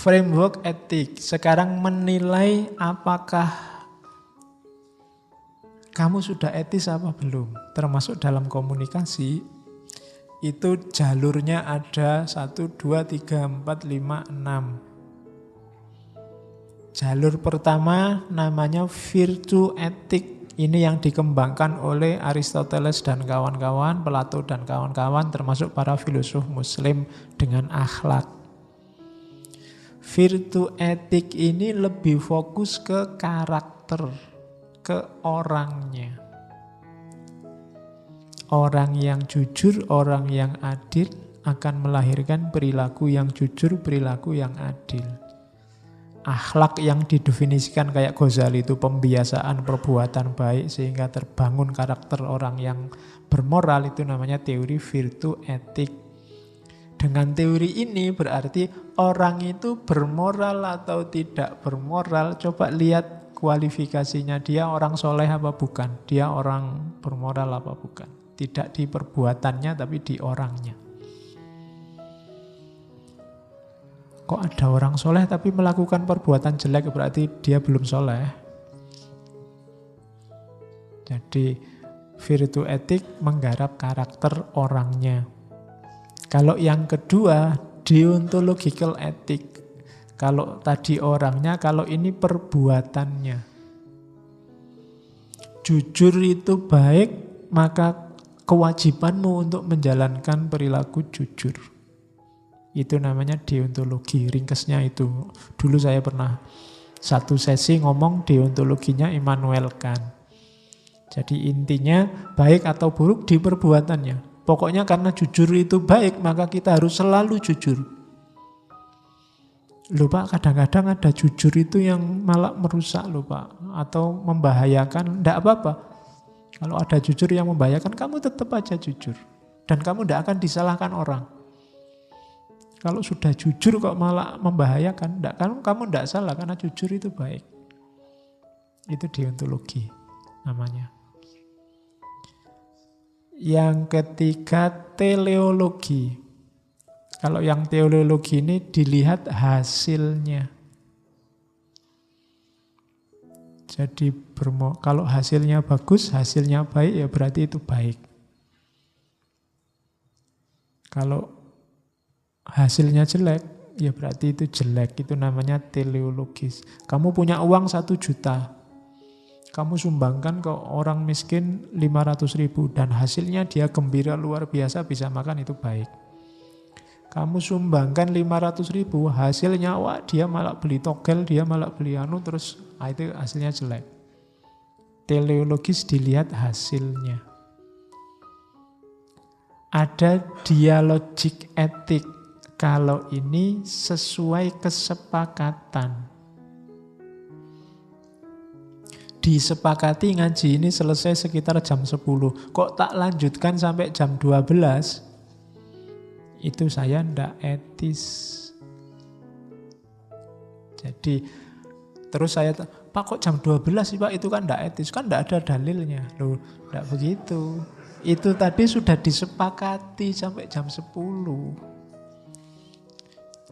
Framework etik. Sekarang menilai apakah kamu sudah etis apa belum. Termasuk dalam komunikasi, itu jalurnya ada 1, 2, 3, 4, 5, 6. Jalur pertama namanya virtue etik. Ini yang dikembangkan oleh Aristoteles dan kawan-kawan, Plato dan kawan-kawan, termasuk para filosof muslim dengan akhlak. Virtue etik ini lebih fokus ke karakter, ke orangnya. Orang yang jujur, orang yang adil akan melahirkan perilaku yang jujur, perilaku yang adil. Akhlak yang didefinisikan kayak Ghazali itu pembiasaan perbuatan baik sehingga terbangun karakter orang yang bermoral, itu namanya teori virtue etik. Dengan teori ini berarti orang itu bermoral atau tidak bermoral, coba lihat kualifikasinya, dia orang soleh apa bukan, dia orang bermoral apa bukan. Tidak di perbuatannya tapi di orangnya. Kok ada orang soleh tapi melakukan perbuatan jelek, berarti dia belum soleh. Jadi virtue etik menggarap karakter orangnya. Kalau yang kedua, deontological ethic. Kalau tadi orangnya, kalau ini perbuatannya. Jujur itu baik, maka kewajibanmu untuk menjalankan perilaku jujur. Itu namanya deontologi, ringkesnya itu. Dulu saya pernah satu sesi ngomong deontologinya Immanuel Kant. Jadi intinya baik atau buruk di perbuatannya. Pokoknya karena jujur itu baik, maka kita harus selalu jujur. Loh Pak, kadang-kadang ada jujur itu yang malah merusak loh Pak, atau membahayakan. Tidak apa-apa. Kalau ada jujur yang membahayakan, kamu tetap aja jujur. Dan kamu tidak akan disalahkan orang. Kalau sudah jujur kok malah membahayakan, kamu tidak salah karena jujur itu baik. Itu deontologi namanya. Yang ketiga, teleologi. Kalau yang teleologi ini dilihat hasilnya. Jadi kalau hasilnya bagus, hasilnya baik, ya berarti itu baik. Kalau hasilnya jelek, ya berarti itu jelek. Itu namanya teleologis. Kamu punya uang 1 juta. Kamu sumbangkan ke orang miskin 500.000 dan hasilnya dia gembira luar biasa bisa makan, itu baik. Kamu sumbangkan 500.000, hasilnya wah dia malah beli togel, dia malah beli terus itu hasilnya jelek. Teleologis dilihat hasilnya. Ada dialogik etik. Kalau ini sesuai kesepakatan. Disepakati ngaji ini selesai sekitar jam 10. Kok tak lanjutkan sampai jam 12? Itu saya ndak etis. Jadi terus saya, Pak kok jam 12 sih Pak? Itu kan ndak etis, kan ndak ada dalilnya. Loh, ndak begitu. Itu tadi sudah disepakati sampai jam 10.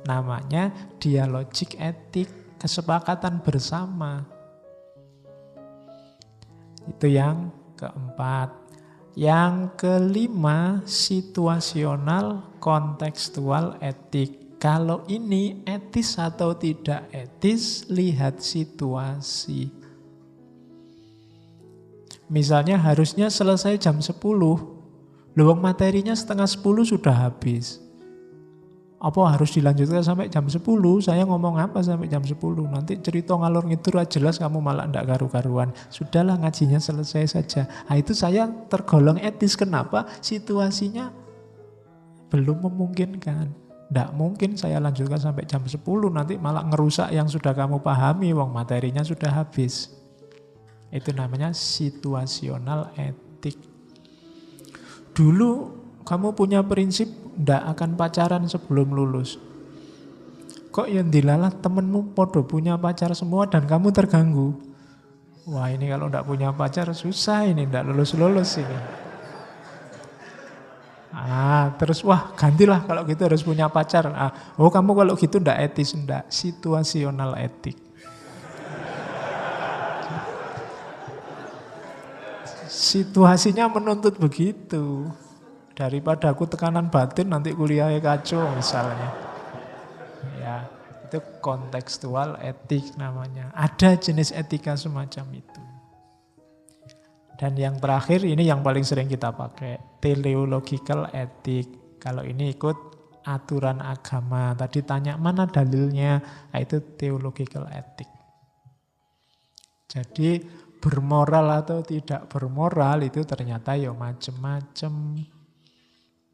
Namanya dialogik etik, kesepakatan bersama. Itu yang keempat. Yang kelima, situasional kontekstual etik. Kalau ini etis atau tidak etis, lihat situasi. Misalnya harusnya selesai jam 10. Loh, materinya setengah 10 sudah habis. Apa harus dilanjutkan sampai jam 10? Saya ngomong apa sampai jam 10? Nanti cerita ngalor ngidul jelas kamu malah ndak karu-karuan. Sudahlah ngajinya selesai saja. Nah, itu saya tergolong etis. Kenapa? Situasinya belum memungkinkan. Ndak mungkin saya lanjutkan sampai jam 10. Nanti malah ngerusak yang sudah kamu pahami. Wong materinya sudah habis. Itu namanya situasional etik. Dulu kamu punya prinsip ndak akan pacaran sebelum lulus. Kok yang dilalah temenmu podo punya pacar semua dan kamu terganggu. Wah, ini kalau ndak punya pacar susah ini, ndak lulus-lulus ini. Nah, Terus wah gantilah kalau gitu harus punya pacar. Oh kamu kalau gitu ndak etis, ndak, situasional etik. Situasinya menuntut begitu. Daripada aku tekanan batin nanti kuliahnya kacau misalnya. Ya, itu kontekstual etik namanya. Ada jenis etika semacam itu. Dan yang terakhir ini yang paling sering kita pakai, teleological ethic. Kalau ini ikut aturan agama. Tadi tanya mana dalilnya, itu theological ethic. Jadi bermoral atau tidak bermoral itu ternyata ya macam-macam.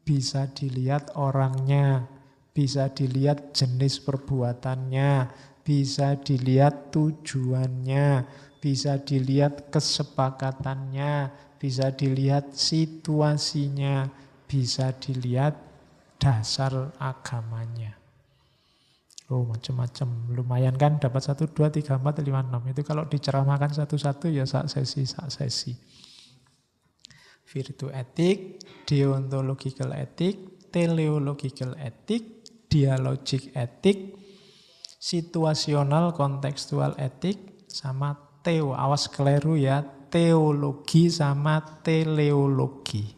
Bisa dilihat orangnya, bisa dilihat jenis perbuatannya, bisa dilihat tujuannya, bisa dilihat kesepakatannya, bisa dilihat situasinya, bisa dilihat dasar agamanya. Oh macam-macam, lumayan kan dapat 1, 2, 3, 4, 5, 6. Itu kalau diceramahkan satu-satu ya sak sesi. Virtue etik, deontological etik, teleological etik, dialogic etik, situasional kontekstual etik, sama awas keliru ya, teologi sama teleologi.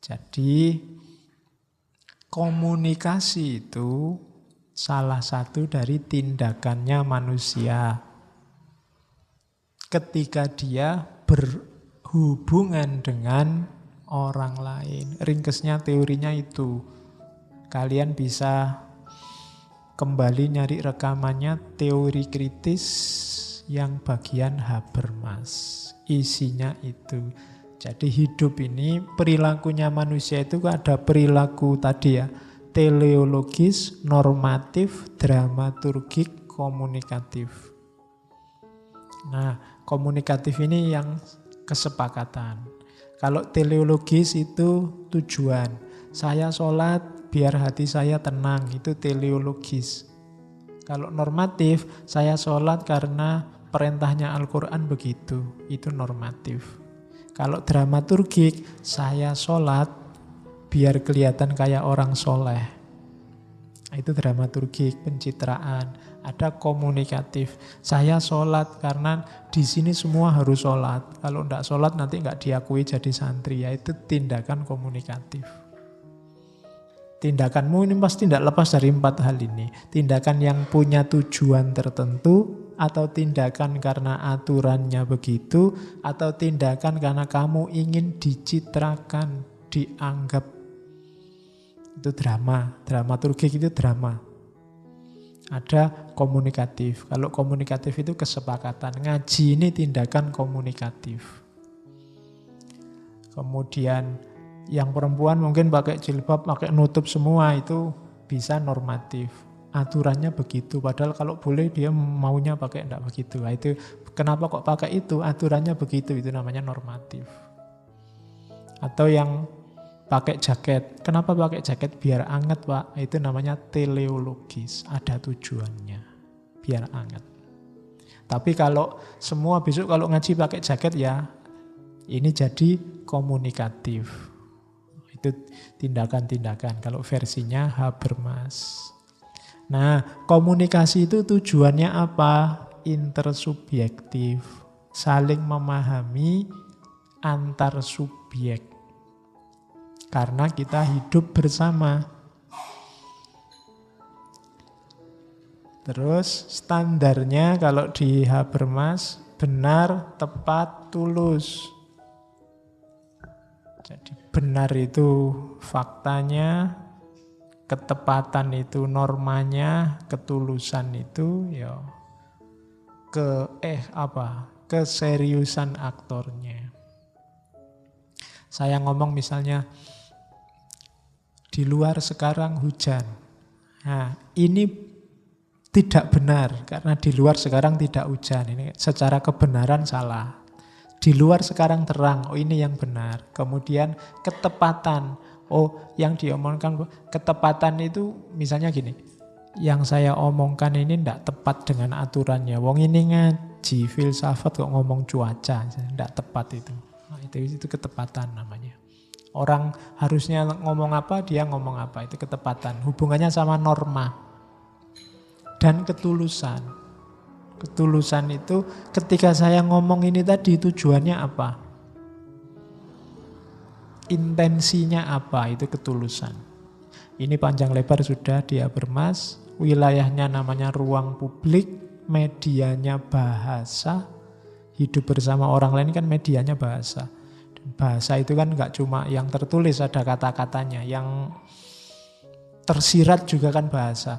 Jadi komunikasi itu salah satu dari tindakannya manusia ketika dia berhubungan dengan orang lain. Ringkesnya teorinya itu. Kalian bisa kembali nyari rekamannya teori kritis yang bagian Habermas. Isinya itu. Jadi hidup ini perilakunya manusia itu ada perilaku tadi ya. Teleologis, normatif, dramaturgik, komunikatif. Nah, komunikatif ini yang kesepakatan. Kalau teleologis itu tujuan. Saya sholat biar hati saya tenang, itu teleologis. Kalau normatif, saya sholat karena perintahnya Al-Quran begitu, itu normatif. Kalau dramaturgik, saya sholat biar kelihatan kayak orang soleh. Itu dramaturgik, pencitraan. Ada komunikatif. Saya sholat karena di sini semua harus sholat. Kalau tidak sholat nanti nggak diakui jadi santri. Ya, itu tindakan komunikatif. Tindakanmu ini pasti tidak lepas dari 4 hal ini. Tindakan yang punya tujuan tertentu, atau tindakan karena aturannya begitu, atau tindakan karena kamu ingin dicitrakan, dianggap. Itu drama. Dramaturgik itu drama. Ada komunikatif. Kalau komunikatif itu kesepakatan. Ngaji ini tindakan komunikatif. Kemudian yang perempuan mungkin pakai jilbab, pakai nutup semua, itu bisa normatif. Aturannya begitu, padahal kalau boleh dia maunya pakai enggak begitu. Nah, itu kenapa kok pakai itu? Aturannya begitu, itu namanya normatif. Atau yang pakai jaket, kenapa pakai jaket? Biar anget Pak, itu namanya teleologis, ada tujuannya, biar anget. Tapi kalau semua besok kalau ngaji pakai jaket ya, ini jadi komunikatif. Itu tindakan-tindakan, kalau versinya Habermas. Nah, komunikasi itu tujuannya apa? Intersubjektif, saling memahami antar subjek. Karena kita hidup bersama. Terus standarnya kalau di Habermas, benar, tepat, tulus. Jadi benar itu faktanya, ketepatan itu normanya, ketulusan itu ya keseriusan aktornya. Saya ngomong misalnya di luar sekarang hujan. Nah, ini tidak benar karena di luar sekarang tidak hujan. Ini secara kebenaran salah. Di luar sekarang terang, oh ini yang benar. Kemudian ketepatan, Oh, yang diomongkan ketepatan itu misalnya gini. Yang saya omongkan ini tidak tepat dengan aturannya. Wong ini ngaji filsafat kok ngomong cuaca, tidak tepat itu. Nah, itu ketepatan namanya. Orang harusnya ngomong apa, dia ngomong apa, itu ketepatan. Hubungannya sama norma dan ketulusan. Ketulusan itu ketika saya ngomong ini tadi tujuannya apa? Intensinya apa? Itu ketulusan. Ini panjang lebar sudah di Habermas. Wilayahnya namanya ruang publik, medianya bahasa. Hidup bersama orang lain kan medianya bahasa. Dan bahasa itu kan nggak cuma yang tertulis, ada kata-katanya. Yang tersirat juga kan bahasa.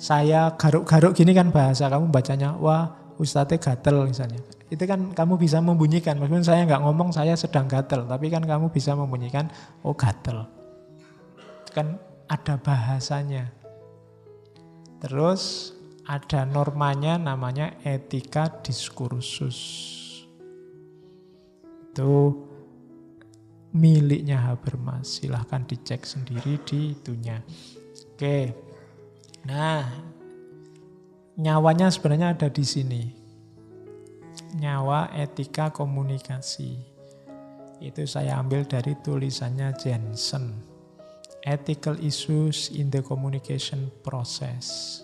Saya garuk-garuk gini kan bahasa. Kamu bacanya, wah Ustadznya gatel misalnya. Itu kan kamu bisa membunyikan. Meskipun saya nggak ngomong saya sedang gatel. Tapi kan kamu bisa membunyikan, oh gatel. Kan ada bahasanya. Terus ada normanya namanya etika diskursus. Itu miliknya Habermas. Silahkan dicek sendiri di itunya. Oke. Nah, nyawanya sebenarnya ada di sini. Nyawa etika komunikasi. Itu saya ambil dari tulisannya Jensen. Ethical issues in the communication process.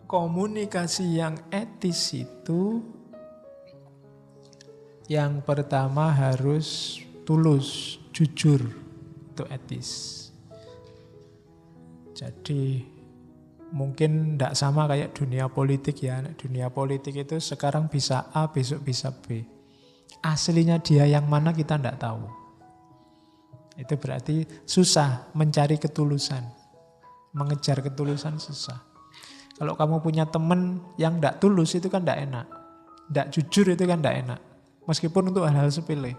Komunikasi yang etis itu yang pertama harus tulus, jujur, itu etis. Jadi mungkin tidak sama kayak dunia politik ya. Dunia politik itu sekarang bisa A, besok bisa B. Aslinya dia yang mana kita tidak tahu. Itu berarti susah mencari ketulusan. Mengejar ketulusan susah. Kalau kamu punya teman yang tidak tulus itu kan tidak enak. Tidak jujur itu kan tidak enak. Meskipun untuk hal-hal sepele.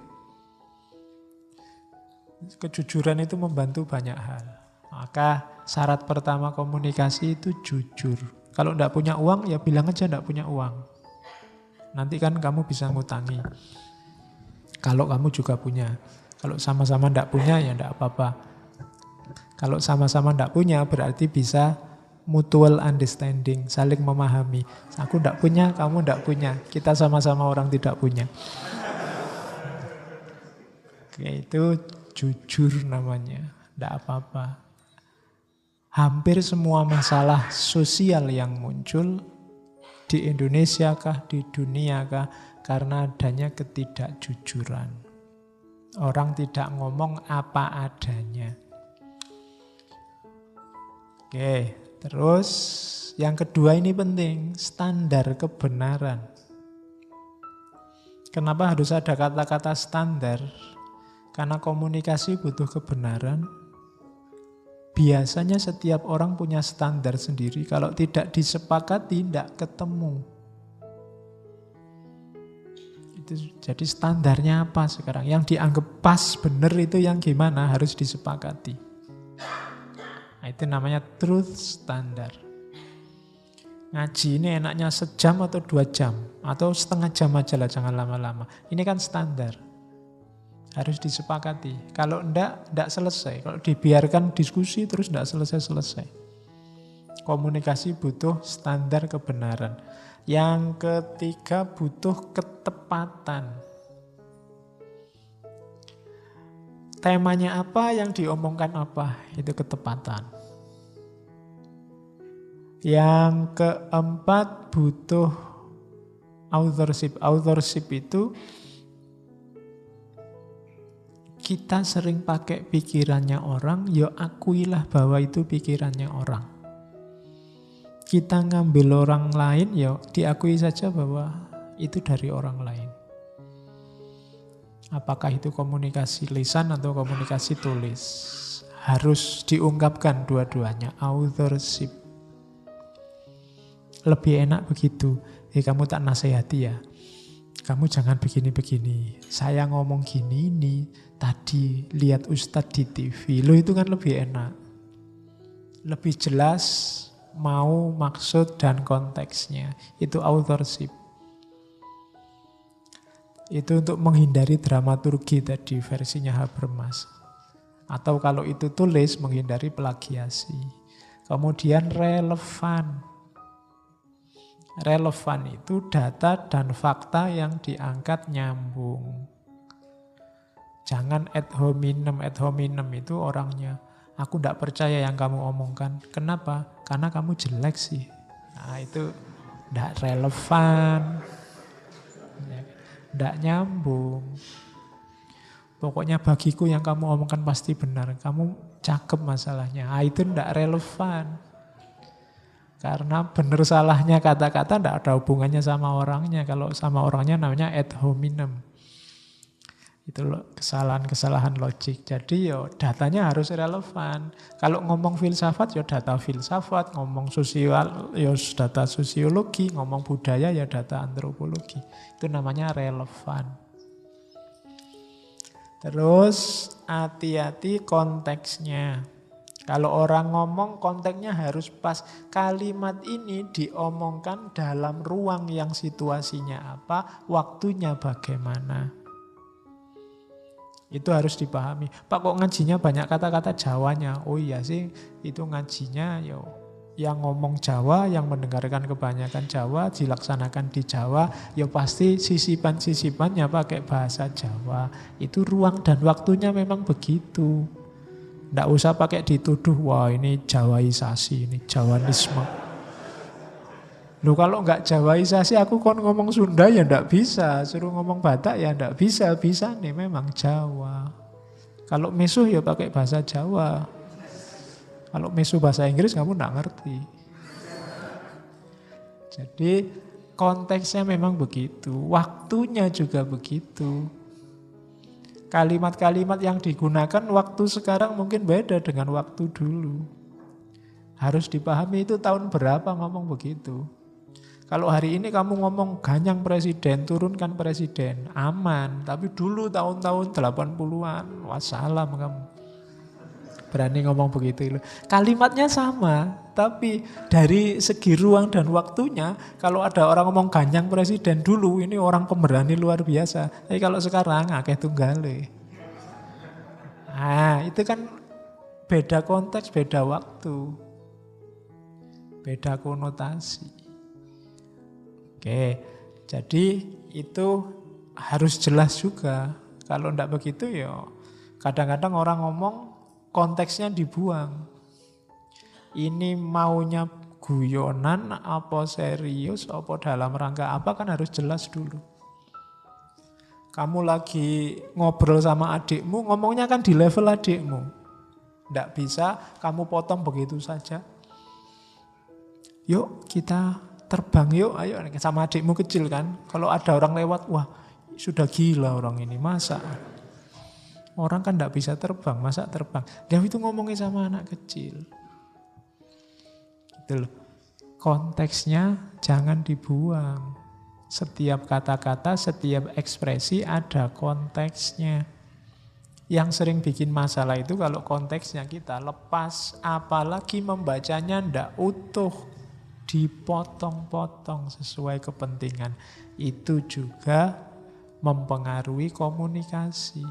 Kejujuran itu membantu banyak hal. Maka syarat pertama komunikasi itu jujur. Kalau tidak punya uang ya bilang aja tidak punya uang. Nanti kan kamu bisa ngutangi. Kalau kamu juga punya. Kalau sama-sama tidak punya ya tidak apa-apa. Kalau sama-sama tidak punya berarti bisa mutual understanding, saling memahami. Aku tidak punya, kamu tidak punya. Kita sama-sama orang tidak punya. Oke, itu jujur namanya. Tidak apa-apa. Hampir semua masalah sosial yang muncul di Indonesia kah, di dunia kah, karena adanya ketidakjujuran. Orang tidak ngomong apa adanya. Oke, terus yang kedua ini penting, standar kebenaran. Kenapa harus ada kata-kata standar? Karena komunikasi butuh kebenaran. Biasanya setiap orang punya standar sendiri. Kalau tidak disepakati, tidak ketemu. Jadi standarnya apa sekarang? Yang dianggap pas, benar itu yang gimana? Harus disepakati. Nah, itu namanya truth standard. Ngaji ini enaknya sejam atau 2 jam. Atau setengah jam aja lah, jangan lama-lama. Ini kan standar. Harus disepakati. Kalau enggak selesai. Kalau dibiarkan diskusi terus enggak selesai-selesai. Komunikasi butuh standar kebenaran. Yang ketiga butuh ketepatan. Temanya apa, yang diomongkan apa, itu ketepatan. Yang keempat butuh authorship. Authorship itu kita sering pakai pikirannya orang, ya akuilah bahwa itu pikirannya orang. Kita ngambil orang lain, ya diakui saja bahwa itu dari orang lain. Apakah itu komunikasi lisan atau komunikasi tulis? Harus diungkapkan dua-duanya, authorship. Lebih enak begitu. Kamu tak nasihati ya. Kamu jangan begini-begini. Saya ngomong gini nih. Tadi lihat Ustadz di TV. Loh itu kan lebih enak. Lebih jelas mau, maksud, dan konteksnya. Itu authorship. Itu untuk menghindari dramaturgi tadi versinya Habermas. Atau kalau itu tulis, menghindari plagiasi. Kemudian relevan. Relevan itu data dan fakta yang diangkat nyambung. Jangan ad hominem. Ad hominem itu orangnya, aku tidak percaya yang kamu omongkan. Kenapa? Karena kamu jelek sih. Nah itu tidak relevan. Tidak nyambung. Pokoknya bagiku yang kamu omongkan pasti benar. Kamu cakep masalahnya. Nah, itu tidak relevan. Karena benar salahnya kata-kata tidak ada hubungannya sama orangnya. Kalau sama orangnya namanya ad hominem. Itu kesalahan-kesalahan logik. Jadi ya datanya harus relevan. Kalau ngomong filsafat ya data filsafat, ngomong sosial ya data sosiologi, ngomong budaya ya data antropologi. Itu namanya relevan. Terus hati-hati konteksnya. Kalau orang ngomong konteksnya harus pas. Kalimat ini diomongkan dalam ruang yang situasinya apa, waktunya bagaimana. Itu harus dipahami. Pak kok ngajinya banyak kata-kata Jawanya? Oh iya sih, itu ngajinya yo yang ngomong Jawa, yang mendengarkan kebanyakan Jawa, dilaksanakan di Jawa, ya pasti sisipan-sisipannya pakai bahasa Jawa. Itu ruang dan waktunya memang begitu. Nggak usah pakai dituduh, wah ini Jawaisasi, ini Jawanisme. Loh kalau nggak Jawaisasi aku kon ngomong Sunda ya nggak bisa, suruh ngomong Batak ya nggak bisa, bisa nih memang Jawa. Kalau mesuh ya pakai bahasa Jawa. Kalau mesuh bahasa Inggris kamu nggak ngerti. Jadi konteksnya memang begitu, waktunya juga begitu. Kalimat-kalimat yang digunakan waktu sekarang mungkin beda dengan waktu dulu. Harus dipahami itu tahun berapa ngomong begitu. Kalau hari ini kamu ngomong ganyang presiden, turunkan presiden, aman. Tapi dulu tahun-tahun 80-an, wassalam kamu. Berani ngomong begitu. Kalimatnya sama, tapi dari segi ruang dan waktunya, kalau ada orang ngomong ganyang presiden dulu, ini orang pemberani luar biasa. Tapi kalau sekarang, akeh tunggale. Nah, itu kan beda konteks, beda waktu. Beda konotasi. Oke, jadi itu harus jelas juga. Kalau enggak begitu ya kadang-kadang orang ngomong konteksnya dibuang. Ini maunya guyonan, apa serius, apa dalam rangka apa kan harus jelas dulu. Kamu lagi ngobrol sama adikmu, ngomongnya kan di level adikmu. Enggak bisa kamu potong begitu saja. Yuk kita terbang yuk, ayo sama adikmu kecil kan. Kalau ada orang lewat, wah sudah gila orang ini, masa? Orang kan enggak bisa terbang, masa terbang? Dia itu ngomongnya sama anak kecil. Gitu loh. Konteksnya jangan dibuang. Setiap kata-kata, setiap ekspresi ada konteksnya. Yang sering bikin masalah itu kalau konteksnya kita lepas, apalagi membacanya ndak utuh. Dipotong-potong sesuai kepentingan. Itu juga mempengaruhi komunikasi.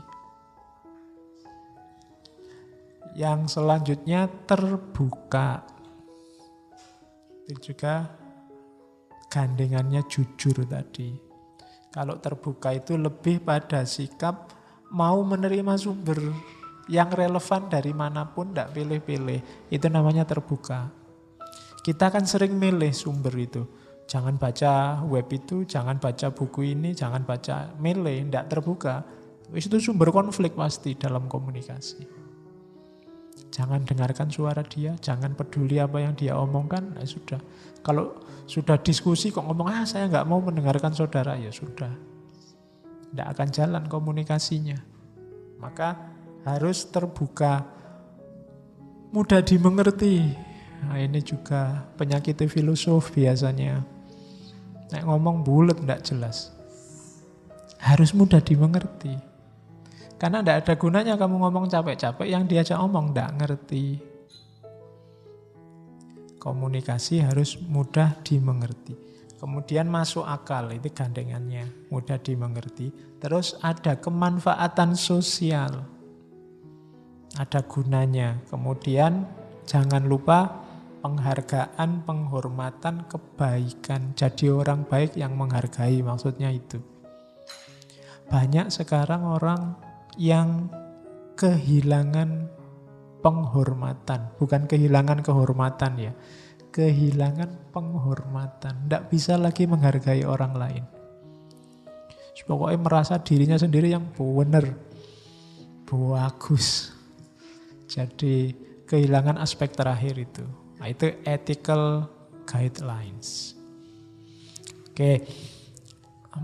Yang selanjutnya terbuka. Itu juga gandengannya jujur tadi. Kalau terbuka itu lebih pada sikap mau menerima sumber yang relevan dari manapun, tidak pilih-pilih. Itu namanya terbuka. Kita kan sering milih sumber itu. Jangan baca web itu, jangan baca buku ini, jangan baca, milih, tidak terbuka. Itu sumber konflik pasti dalam komunikasi. Jangan dengarkan suara dia, jangan peduli apa yang dia omongkan, ya sudah. Kalau sudah diskusi kok ngomong, saya nggak mau mendengarkan saudara, ya sudah. Tidak akan jalan komunikasinya. Maka harus terbuka, mudah dimengerti. Nah, ini juga penyakit filosof biasanya. Nek ngomong bulet tidak jelas. Harus mudah dimengerti. Karena tidak ada gunanya kamu ngomong capek-capek, yang diajak ngomong tidak ngerti. Komunikasi harus mudah dimengerti. Kemudian masuk akal, itu gandengannya, mudah dimengerti. Terus ada kemanfaatan sosial, ada gunanya. Kemudian jangan lupa penghargaan, penghormatan, kebaikan. Jadi orang baik yang menghargai, maksudnya itu. Banyak sekarang orang yang kehilangan penghormatan, bukan kehilangan kehormatan ya, kehilangan penghormatan, tidak bisa lagi menghargai orang lain. Pokoknya merasa dirinya sendiri yang benar, bagus. Jadi kehilangan aspek terakhir itu. Nah, itu ethical guidelines. Oke,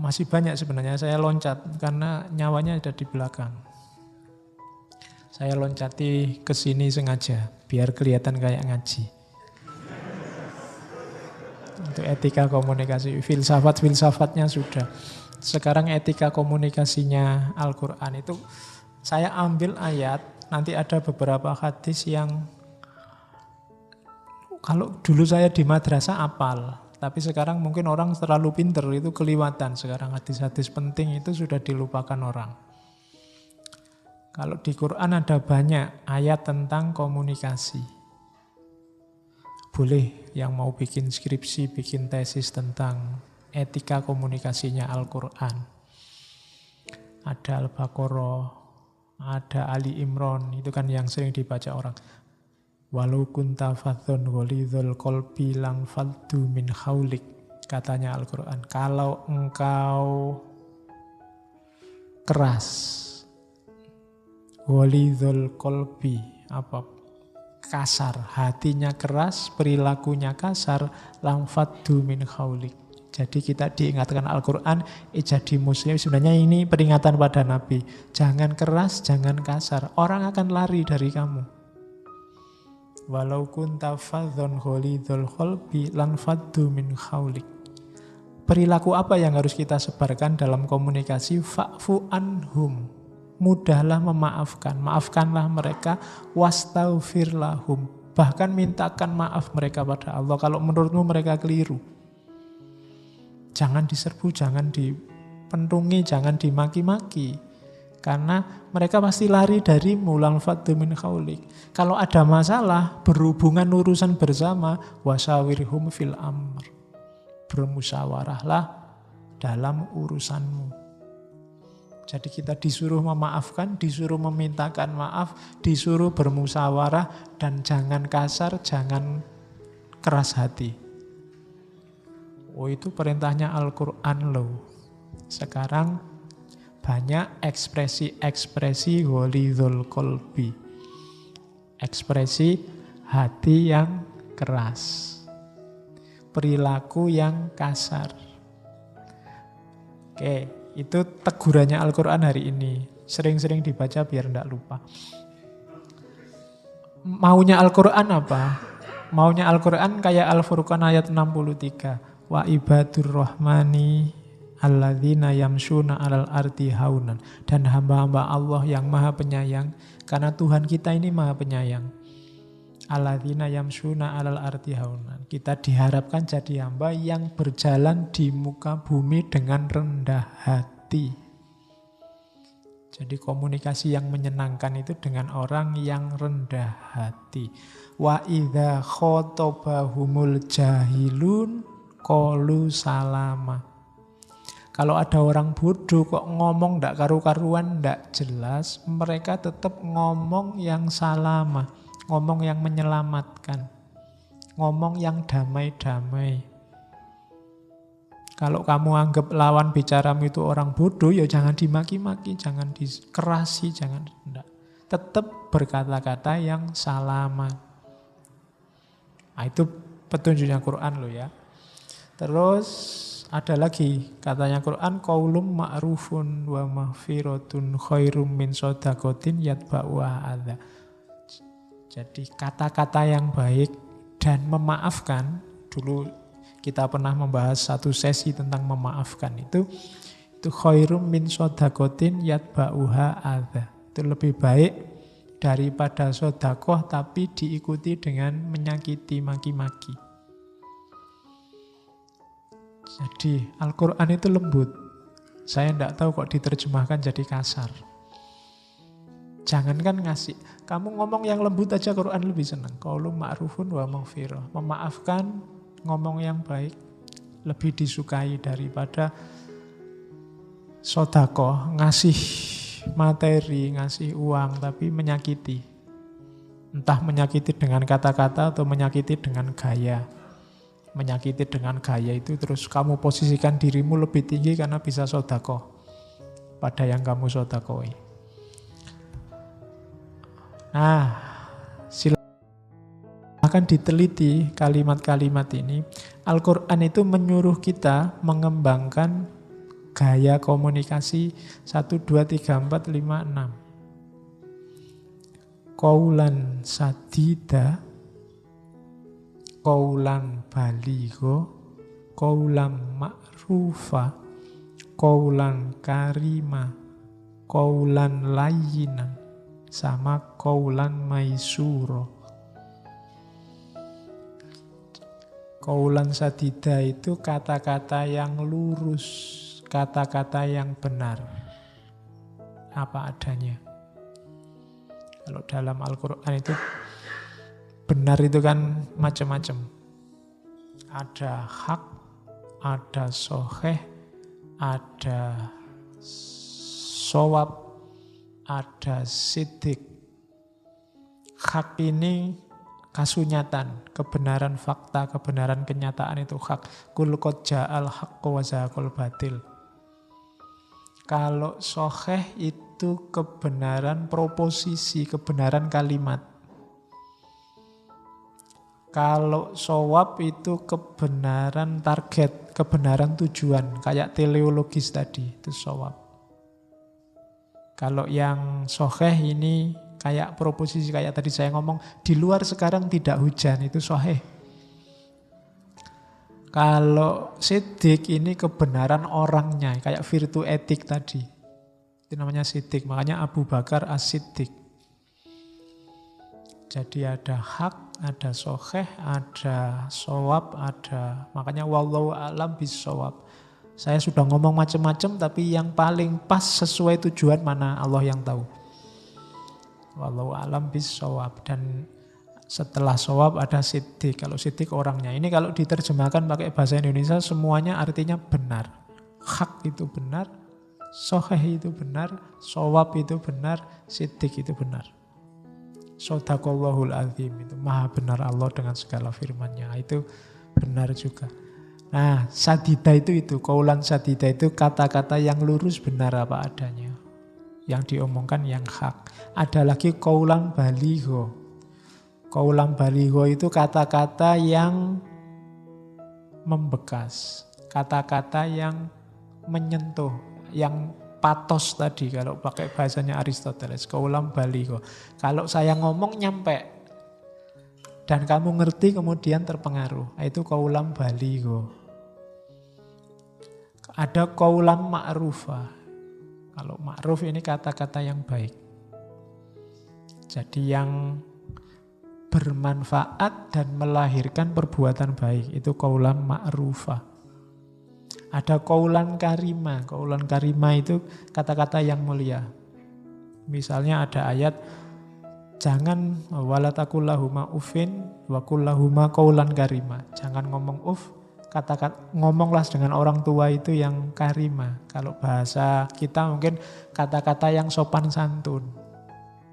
masih banyak sebenarnya, saya loncat karena nyawanya ada di belakang. Saya loncati ke sini sengaja biar kelihatan kayak ngaji. Untuk etika komunikasi, filsafat-filsafatnya sudah. Sekarang etika komunikasinya Al-Quran itu saya ambil ayat, nanti ada beberapa hadis yang kalau dulu saya di madrasah apal. Tapi sekarang mungkin orang terlalu pinter, itu keliwatan. Sekarang hadis-hadis penting itu sudah dilupakan orang. Kalau di Quran ada banyak ayat tentang komunikasi. Boleh yang mau bikin skripsi, bikin tesis tentang etika komunikasinya Al-Quran. Ada Al-Baqarah, ada Ali Imran, itu kan yang sering dibaca orang. Walau kunta fadhon ghalidhal qalbi lang faddu min haulik, katanya Al-Quran. Kalau engkau keras, ghalidhal qalbi, apa, kasar, hatinya keras, perilakunya kasar, lang faddu min haulik. Jadi kita diingatkan Al-Quran, jadi muslim, sebenarnya ini peringatan pada Nabi. Jangan keras, jangan kasar, orang akan lari dari kamu. Walau kunta fadhon ghalidhal qalbi lan faddu min haulik. Perilaku apa yang harus kita sebarkan dalam komunikasi? Fa'fu anhum. Mudahlah memaafkan. Maafkanlah mereka. Wastaghfir lahum. Bahkan mintakan maaf mereka pada Allah kalau menurutmu mereka keliru. Jangan diserbu, jangan dipentungi, jangan dimaki-maki. Karena mereka pasti lari dari mulal faddu min khaulik. Kalau ada masalah, berhubungan urusan bersama, wasawirhum fil amr. Bermusyawarahlah dalam urusanmu. Jadi kita disuruh memaafkan, disuruh memintakan maaf, disuruh bermusyawarah, dan jangan kasar, jangan keras hati. Oh, itu perintahnya Al-Quran loh. Sekarang banyak ekspresi-ekspresi ghalidhul qalbi. Ekspresi hati yang keras. Perilaku yang kasar. Oke, itu tegurannya Al-Quran hari ini. Sering-sering dibaca biar tidak lupa. Maunya Al-Quran apa? Maunya Al-Quran kayak Al-Furqan ayat 63. Wa ibadur rahmani alladzina yamshuna alal ardi haunan. Dan hamba-hamba Allah yang maha penyayang. Karena Tuhan kita ini maha penyayang. Alladzina yamshuna alal ardi haunan. Kita diharapkan jadi hamba yang berjalan di muka bumi dengan rendah hati. Jadi komunikasi yang menyenangkan itu dengan orang yang rendah hati. Wa idza khotabahumul jahilun qalu salama. Kalau ada orang bodoh kok ngomong ndak karu-karuan, ndak jelas, mereka tetap ngomong yang salama, ngomong yang menyelamatkan, ngomong yang damai-damai. Kalau kamu anggap lawan bicaramu itu orang bodoh, ya jangan dimaki-maki, jangan dikerasi, jangan enggak. Tetap berkata-kata yang salama. Nah, itu petunjuknya Quran loh ya. Terus ada lagi katanya Quran, qaulum ma'rufun wa maghfiratun khairum min shadaqatin yatba'uha adza. Jadi kata-kata yang baik dan memaafkan. Dulu kita pernah membahas satu sesi tentang memaafkan itu khairum min shadaqatin yatba'uha adza. Itu lebih baik daripada sedekah tapi diikuti dengan menyakiti, maki-maki. Jadi Al-Quran itu lembut. Saya tidak tahu kok diterjemahkan jadi kasar. Jangankan ngasih, kamu ngomong yang lembut aja Quran lebih senang. Qaulun ma'rufun wa maghfirah. Memaafkan, ngomong yang baik lebih disukai daripada sedekah, ngasih materi, ngasih uang tapi menyakiti. Entah menyakiti dengan kata-kata atau menyakiti dengan gaya. Menyakiti dengan gaya itu terus kamu posisikan dirimu lebih tinggi karena bisa sedekah pada yang kamu sedekahi. Nah, silakan diteliti kalimat-kalimat ini. Al-Quran itu menyuruh kita mengembangkan gaya komunikasi 1, 2, 3, 4, 5, 6. Qaulan sadida, qaulan baligho, qaulan ma'rufa, qaulan karima, qaulan layyinan, sama qaulan maisuro. Qaulan sadida itu kata-kata yang lurus, kata-kata yang benar, apa adanya. Kalau dalam Al-Quran itu benar itu kan macam-macam. Ada hak, ada soheh, ada shawab, ada siddiq. Hak ini kasunyatan, kebenaran fakta, kebenaran kenyataan itu hak. Qul qad ja'al haqqu wa zahaqal batil. Kalau soheh itu kebenaran proposisi, kebenaran kalimat. Kalau shawab itu kebenaran target, kebenaran tujuan, kayak teleologis tadi, itu shawab. Kalau yang soheh ini kayak proposisi, kayak tadi saya ngomong, di luar sekarang tidak hujan, itu soheh. Kalau siddiq ini kebenaran orangnya, kayak virtu etik tadi. Itu namanya siddiq, makanya Abu Bakar as-Siddiq. Jadi ada hak, ada soheh, ada shawab, ada, makanya wallahu a'lam bis-shawab. Saya sudah ngomong macam-macam, tapi yang paling pas sesuai tujuan mana Allah yang tahu. Wallahu a'lam bis-shawab. Dan setelah shawab ada siddiq. Kalau siddiq orangnya. Ini kalau diterjemahkan pakai bahasa Indonesia semuanya artinya benar. Hak itu benar, soheh itu benar, shawab itu benar, siddiq itu benar. Shadaqallahul azim, itu maha benar Allah dengan segala firman-Nya. Itu benar juga. Nah, sadida itu qaulan sadida itu kata-kata yang lurus, benar apa adanya. Yang diomongkan yang hak. Ada lagi qaulan baligho. Qaulan baligho itu kata-kata yang membekas, kata-kata yang menyentuh, yang patos tadi kalau pakai bahasanya Aristoteles, qaulan baligho. Kalau saya ngomong nyampe dan kamu ngerti kemudian terpengaruh, itu qaulan baligho. Ada qaulan ma'rufa. Kalau ma'ruf ini kata-kata yang baik. Jadi yang bermanfaat dan melahirkan perbuatan baik. Itu qaulan ma'rufa. Ada qaulan karima. Qaulan karima itu kata-kata yang mulia. Misalnya ada ayat, jangan walatakullahuma ufin wa kullahuma qaulan karima. Jangan ngomong uf, ngomonglah dengan orang tua itu yang karima. Kalau bahasa kita mungkin kata-kata yang sopan santun.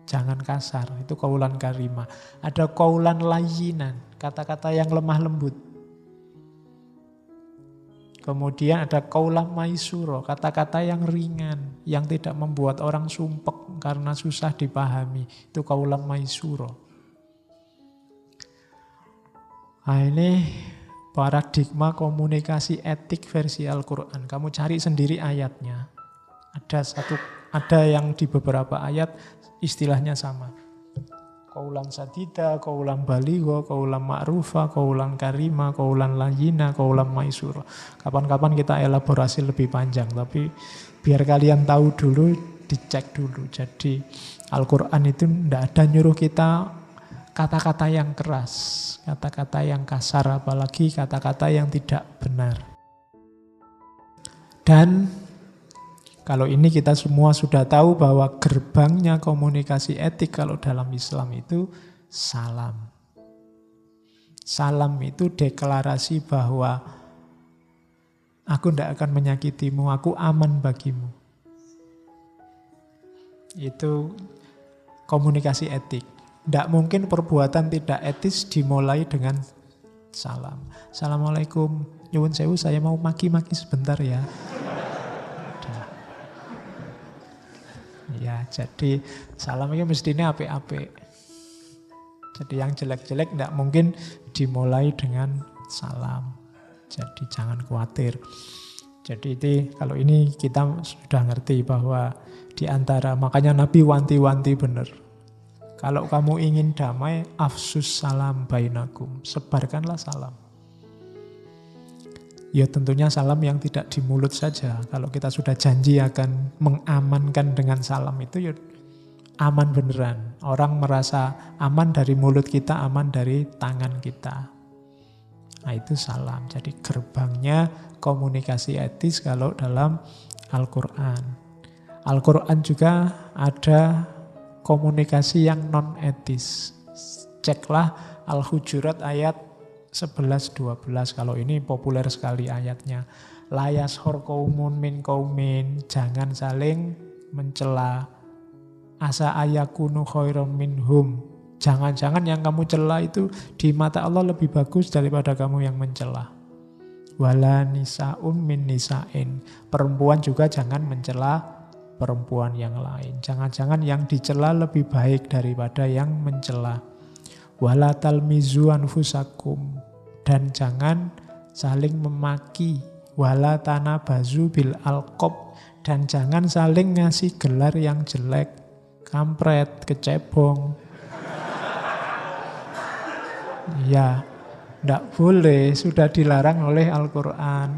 Jangan kasar, itu qaulan karima. Ada qaulan layyinan, kata-kata yang lemah lembut. Kemudian ada qaulan maisuro, kata-kata yang ringan, yang tidak membuat orang sumpek karena susah dipahami. Itu qaulan maisuro. Nah, ini paradigma komunikasi etik versi Al-Quran. Kamu cari sendiri ayatnya. Ada yang di beberapa ayat istilahnya sama. Qaulan sadida, qaulan baligho, qaulan ma'rufa, qaulan karima, qaulan layyina, qaulan maisura. Kapan-kapan kita elaborasi lebih panjang, tapi biar kalian tahu dulu, dicek dulu. Jadi Al-Quran itu tidak ada nyuruh kita kata-kata yang keras, kata-kata yang kasar, apalagi kata-kata yang tidak benar. Dan kalau ini kita semua sudah tahu bahwa gerbangnya komunikasi etik kalau dalam Islam itu salam. Salam itu deklarasi bahwa aku tidak akan menyakitimu, aku aman bagimu. Itu komunikasi etik. Tidak mungkin perbuatan tidak etis dimulai dengan salam. Assalamualaikum, nyuwun sewu, saya mau maki-maki sebentar ya. Ya, jadi salam itu mestinya apik-apik. Jadi yang jelek-jelek tidak mungkin dimulai dengan salam. Jadi jangan khawatir. Jadi itu kalau ini kita sudah ngerti bahwa di antara, makanya Nabi wanti-wanti benar. Kalau kamu ingin damai, afsus salam bainakum, sebarkanlah salam. Ya tentunya salam yang tidak di mulut saja. Kalau kita sudah janji akan mengamankan dengan salam itu ya aman beneran. Orang merasa aman dari mulut kita, aman dari tangan kita. Nah itu salam. Jadi gerbangnya komunikasi etis kalau dalam Al-Quran. Al-Quran juga ada komunikasi yang non-etis. Ceklah Al-Hujurat ayat 11-12, kalau ini populer sekali ayatnya. La yashor qaumun min qaumin, jangan saling mencela. Asa ayakunu khairum minhum, jangan-jangan yang kamu cela itu di mata Allah lebih bagus daripada kamu yang mencela. Wala nisaun min nisain, perempuan juga jangan mencela perempuan yang lain. Jangan-jangan yang dicela lebih baik daripada yang mencela. Wala talmizu anfusakum, dan jangan saling memaki. Wala tanabazu bil alqab, dan jangan saling ngasih gelar yang jelek. Kampret, kecebong. Ya, tidak boleh, sudah dilarang oleh Al-Quran.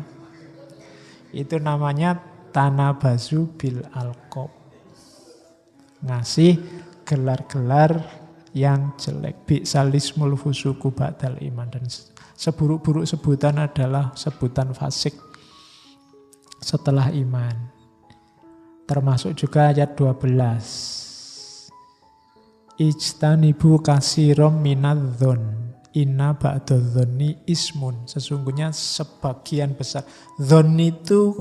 Itu namanya tanabazu bil alqab, ngasih gelar-gelar yang jelek. Bi'salismul fusuku ba'dal iman, dan seburuk-buruk sebutan adalah sebutan fasik setelah iman. Termasuk juga ayat 12. Ijtanibu kasirom minadzon, inna ba'dadzonni ismun. Sesungguhnya sebagian besar. Dzon itu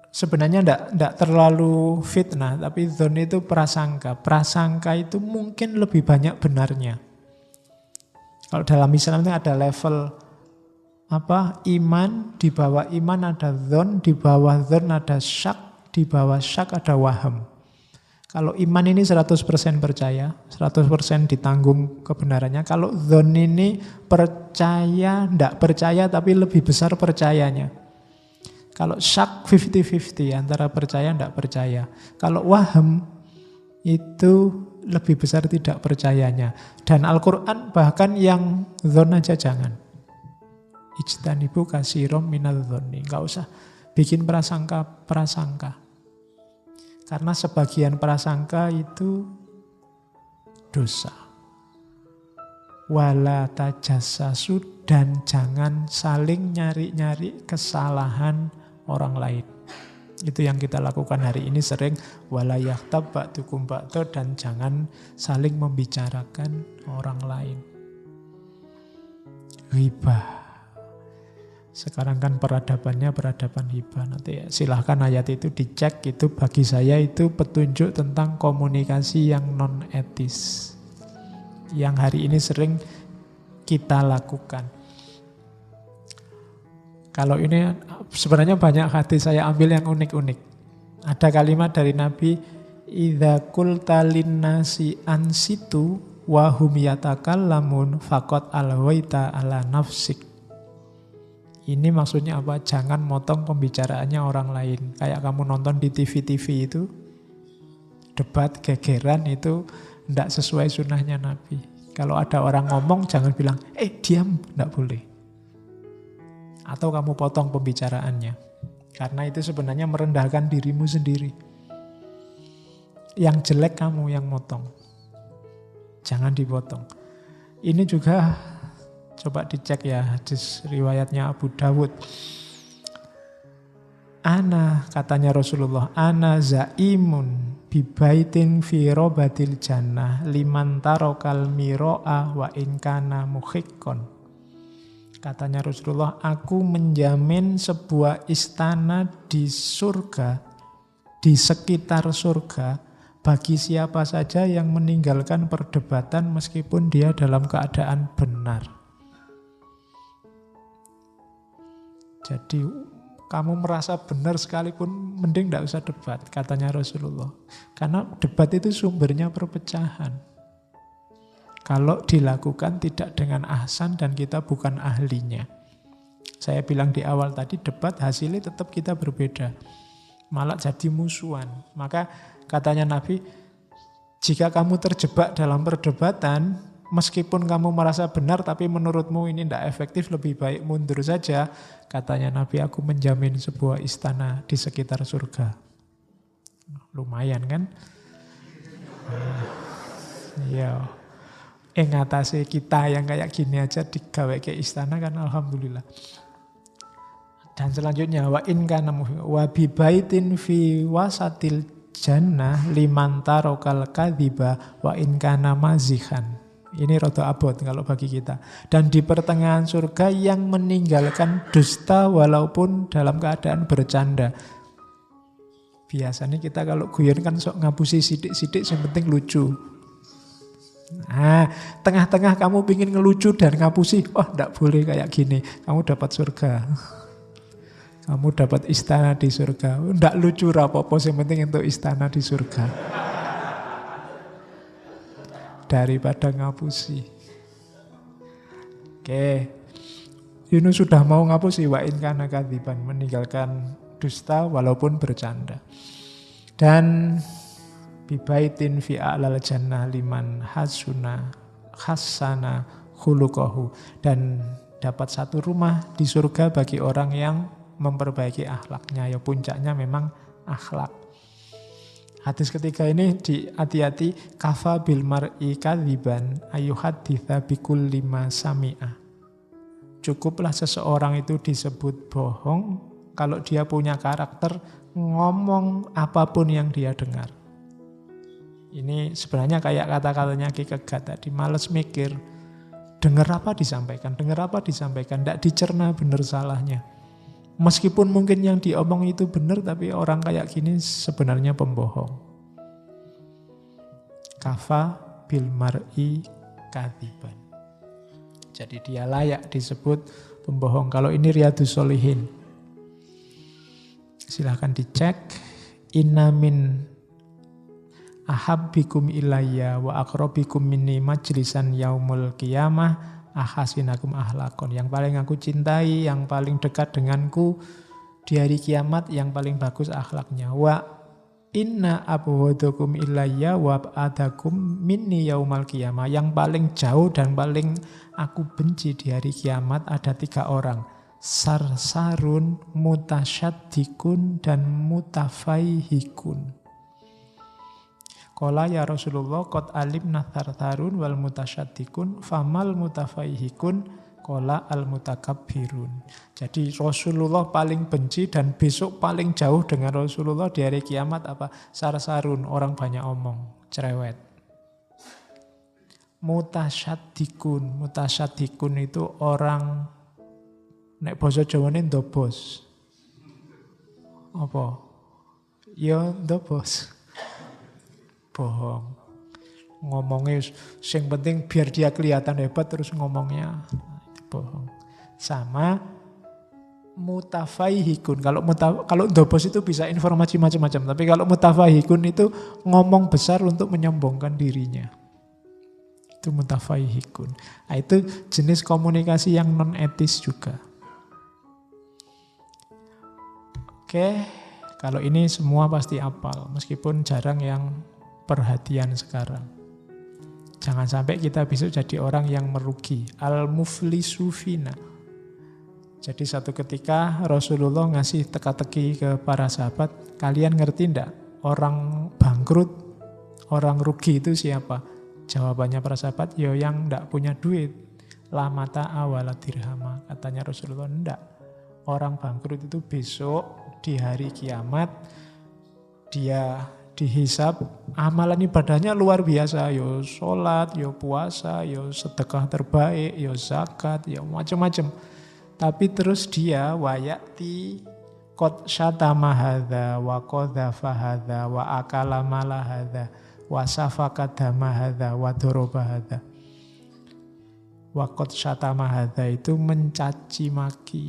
sebenarnya tidak terlalu fitnah, tapi dzon itu prasangka. Prasangka itu mungkin lebih banyak benarnya. Kalau dalam Islam itu ada level iman, di bawah iman ada dzon, di bawah dzon ada syak, di bawah syak ada waham. Kalau iman ini 100% percaya, 100% ditanggung kebenarannya. Kalau dzon ini percaya, tidak percaya tapi lebih besar percayanya. Kalau syak 50-50 antara percaya dan tidak percaya. Kalau waham itu lebih besar tidak percayanya. Dan Al-Quran bahkan yang dzon aja jangan. Ijtanibu kasirom minadzonni. Enggak usah bikin prasangka. Karena sebagian prasangka itu dosa. Wala tajassasu, dan jangan saling nyari-nyari kesalahan orang lain. Itu yang kita lakukan hari ini sering. Wala yaghtab ba'dukum ba'da, dan jangan saling membicarakan orang lain. Ghibah. Sekarang kan peradabannya peradaban hibah. Nanti silahkan ayat itu dicek. Itu bagi saya itu petunjuk tentang komunikasi yang non etis, yang hari ini sering kita lakukan. Kalau ini sebenarnya banyak hadis saya ambil yang unik-unik. Ada kalimat dari Nabi, idza qulta linnasi ansitu wa hum yatakallamun faqad alwaita ala nafsik. Ini maksudnya apa? Jangan motong pembicaraannya orang lain. Kayak kamu nonton di TV-TV itu, debat gegeran itu tidak sesuai sunnahnya Nabi. Kalau ada orang ngomong jangan bilang, diam, tidak boleh. Atau kamu potong pembicaraannya. Karena itu sebenarnya merendahkan dirimu sendiri. Yang jelek kamu yang motong. Jangan dipotong. Ini juga coba dicek ya hadis riwayatnya Abu Dawud. Ana, katanya Rasulullah, ana zaimun bibaitin fi robatil jannah liman tarokal miro'a wa inkana muhikkon. Katanya Rasulullah, aku menjamin sebuah istana di surga, di sekitar surga, bagi siapa saja yang meninggalkan perdebatan meskipun dia dalam keadaan benar. Jadi kamu merasa benar sekalipun mending tidak usah debat, katanya Rasulullah. Karena debat itu sumbernya perpecahan. Kalau dilakukan tidak dengan ahsan dan kita bukan ahlinya. Saya bilang di awal tadi, debat hasilnya tetap kita berbeda. Malah jadi musuhan. Maka katanya Nabi, jika kamu terjebak dalam perdebatan, meskipun kamu merasa benar tapi menurutmu ini tidak efektif, lebih baik mundur saja. Katanya Nabi, aku menjamin sebuah istana di sekitar surga. Lumayan kan? Ya, ngatasi kita yang kayak gini aja digawe ke istana kan alhamdulillah. Dan selanjutnya wa in kana wa bi baitin fi wasatil jannah liman tarokal kadhiba wa in kana mazihan. Ini rada abot kalau bagi kita. Dan di pertengahan surga yang meninggalkan dusta walaupun dalam keadaan bercanda. Biasanya kita kalau guyon kan sok ngapusi sidik-sidik, yang penting lucu. Nah, tengah-tengah kamu pingin ngelucu dan ngapusi, enggak boleh kayak gini. Kamu dapat surga. Kamu dapat istana di surga. Enggak lucu rapopo, yang penting untuk istana di surga. Daripada ngapusi. Oke. Yunus sudah mau ngapusi wa in kana kadziban, meninggalkan dusta walaupun bercanda. Dan bibaitin fi a'lal jannah liman hasuna hassana khuluquhu, dan dapat satu rumah di surga bagi orang yang memperbaiki akhlaknya. Ya puncaknya memang akhlak. Hadis ketiga ini hati-hati, kafa bil mar'i kadziban ayyuhaditsa bikulli ma sami'a. Cukuplah seseorang itu disebut bohong kalau dia punya karakter ngomong apapun yang dia dengar. Ini sebenarnya kayak kata-katanya Ki Kegat tadi, males mikir. Dengar apa disampaikan, tidak dicerna benar salahnya. Meskipun mungkin yang diomong itu benar, tapi orang kayak gini sebenarnya pembohong. Kafa bil mar'i kadziban. Jadi dia layak disebut pembohong. Kalau ini Riyadhus Shalihin, silahkan dicek. Inna min ahabbikum ilayya wa aqrabikum minni majlisan yaumul qiyamah ahasinakum ahlakon. Yang paling aku cintai, yang paling dekat denganku di hari kiamat, yang paling bagus akhlaknya. Wa inna abghadakum ilayya wa ab'adakum minni yaumal qiyamah. Yang paling jauh dan paling aku benci di hari kiamat ada 3 orang. Sarsarun, mutasyaddiqun, dan mutafaihikun. Qala ya Rasulullah qad alimna thartharun wal mutasyaddiqun famal mutafaihikun qala al mutakabbirun. Jadi Rasulullah paling benci dan besok paling jauh dengan Rasulullah di hari kiamat apa? Sarsarun, orang banyak omong, cerewet. Mutasyaddiqun itu orang, nek basa Jawane ndobos. Apa? Ya ndobos. Bohong. Ngomongnya yang penting biar dia kelihatan hebat terus ngomongnya bohong. Sama mutafaihikun. Kalau ndobos itu bisa informasi macam-macam, tapi kalau mutafaihikun itu ngomong besar untuk menyombongkan dirinya. Itu mutafaihikun. Nah, itu jenis komunikasi yang non etis juga. Oke, kalau ini semua pasti hafal, meskipun jarang yang perhatian sekarang. Jangan sampai kita besok jadi orang yang merugi. Al-muflisu fina. Jadi satu ketika Rasulullah ngasih teka-teki ke para sahabat, kalian ngerti enggak orang bangkrut, orang rugi itu siapa? Jawabannya para sahabat, ya yang enggak punya duit. La mata awala dirhama. Katanya Rasulullah, enggak. Orang bangkrut itu besok di hari kiamat dia dihisab, amalan ibadahnya luar biasa, yo sholat, yo puasa, yo sedekah terbaik, yo zakat, yo macam-macam. Tapi terus dia wayati qad syatama hadza wa qadhafa hadza wa akala mala hadza wa safaka dama hadza wa daraba hadza. Wa qad syatama hadza itu mencaci maki,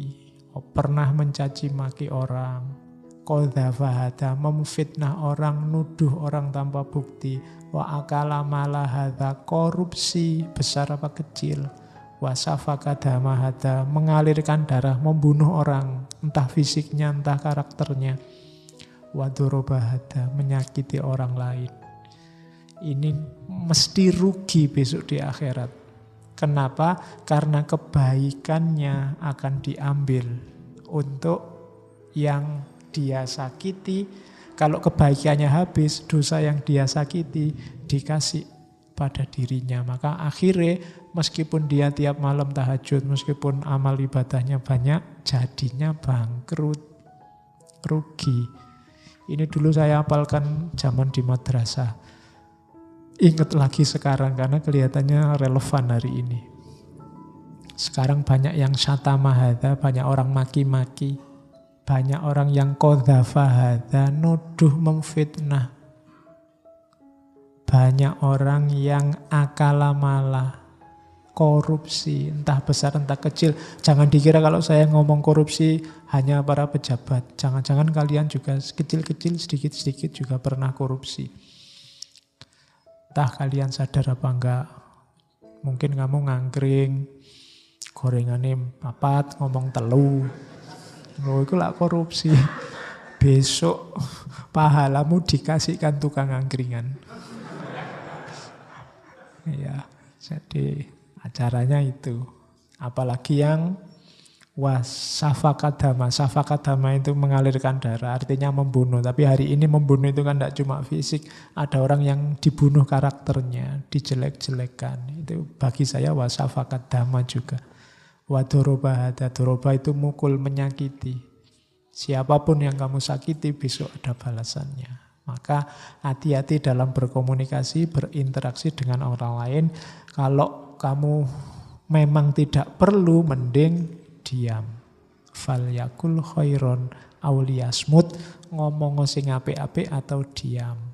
pernah mencaci maki orang. Qadhafa hadza memfitnah orang, nuduh orang tanpa bukti. Wa akala mala hadza korupsi besar apa kecil. Wasafaka dama hadza mengalirkan darah, membunuh orang, entah fisiknya, entah karakternya. Wadoroba hadza menyakiti orang lain. Ini mesti rugi besok di akhirat. Kenapa? Karena kebaikannya akan diambil untuk yang dia sakiti. Kalau kebaikannya habis, dosa yang dia sakiti dikasih pada dirinya. Maka akhirnya meskipun dia tiap malam tahajud, meskipun amal ibadahnya banyak, jadinya bangkrut, rugi. Ini dulu saya hafalkan zaman di madrasah. Ingat lagi sekarang karena kelihatannya relevan hari ini. Sekarang banyak yang syatama hadza, banyak orang maki-maki, banyak orang yang qadhafa hadza, nuduh memfitnah. Banyak orang yang akala malah, korupsi, entah besar entah kecil. Jangan dikira kalau saya ngomong korupsi hanya para pejabat. Jangan-jangan kalian juga kecil-kecil, sedikit-sedikit juga pernah korupsi. Entah kalian sadar apa enggak. Mungkin kamu ngangkring, gorengannya papat, ngomong telu. Oh, itu lah korupsi. Besok pahalamu dikasihkan tukang angkringan. Ya, jadi acaranya itu. Apalagi yang wasafakadama. Safakadama itu mengalirkan darah, artinya membunuh. Tapi hari ini membunuh itu kan tidak cuma fisik. Ada orang yang dibunuh karakternya, dijelek-jelekan. Itu bagi saya wasafakadama juga. Wadoroba hadza. Doroba itu mukul, menyakiti. Siapapun yang kamu sakiti besok ada balasannya. Maka hati-hati dalam berkomunikasi, berinteraksi dengan orang lain. Kalau kamu memang tidak perlu, mending diam. Falyakul khairon aw liyasmut, ngomong sing apik-apik atau diam.